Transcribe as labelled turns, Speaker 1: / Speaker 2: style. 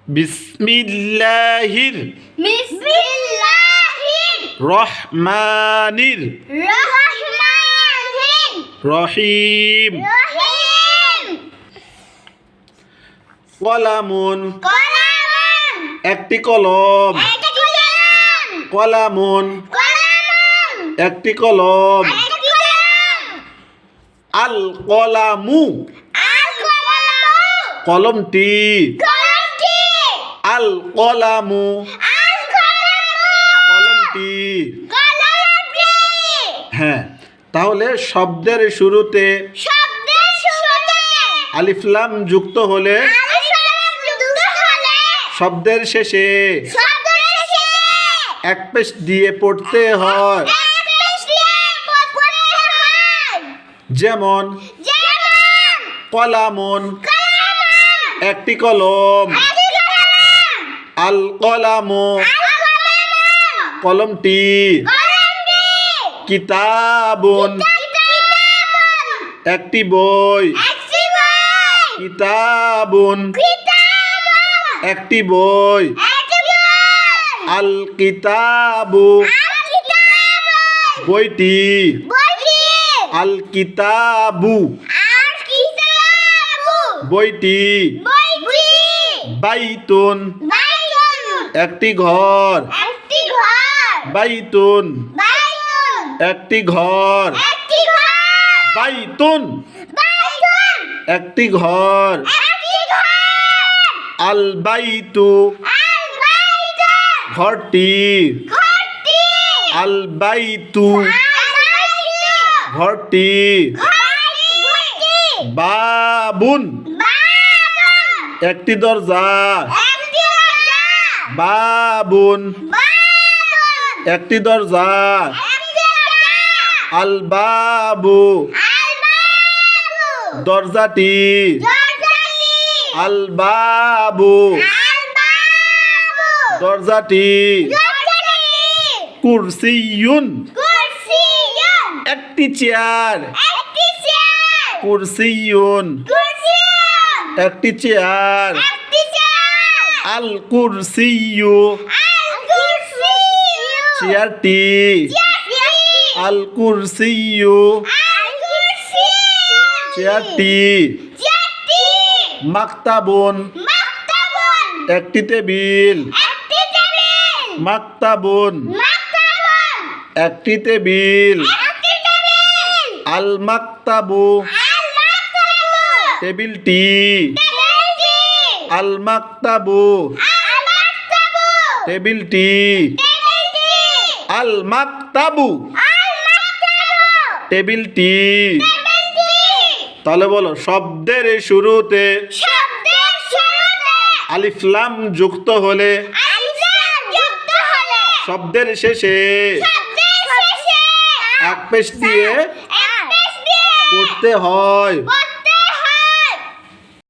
Speaker 1: বিসমিল্লাহির রহমানির রহিম কলামুন একটি কলম কলামুন একটি কলম আল কলামু কলমটি আল কলামু কলমটি হ্যাঁ, তাহলে শব্দের শুরুতে আলিফ লাম যুক্ত হলে শব্দের শেষে এক পেশ দিয়ে পড়তে হয়। যেমন কলামুন একটি কলম, আল কলামু কলমটি, কিতাবুন একটি বই, কিতাবুন একটি বই, আল কিতাবু বইটি, আল কিতাবু বইটি, বাইতুন একটি ঘর, বাইতুন একটি ঘর, বাইতুন একটি ঘর, আল বাইতু ঘরটি, আল বাইতু ঘরটি, বাবুন একটি দরজা, বাবুন একটি দরজা, আল বাবু দরজাটি, আল বাবু দরজাটি, কুরসিয়ুন একটি চেয়ার, কুরসিয়ুন একটি চেয়ার, আল কুরসিয়ু চেয়ারটি, আল কুরসিয়ু চেয়ারটি, মাকতাবুন একটি টেবিল, মাকতাবুন একটি টেবিল, আল মাকতাবু টেবিলটি, আল মাকতাবু টেবিলটি, আল মাকতাবু টেবিলটি। তাহলে বলো, শব্দের শুরুতে আলিফ লাম যুক্ত হলে শব্দের শেষে এক পেশ দিয়ে পড়তে হয়।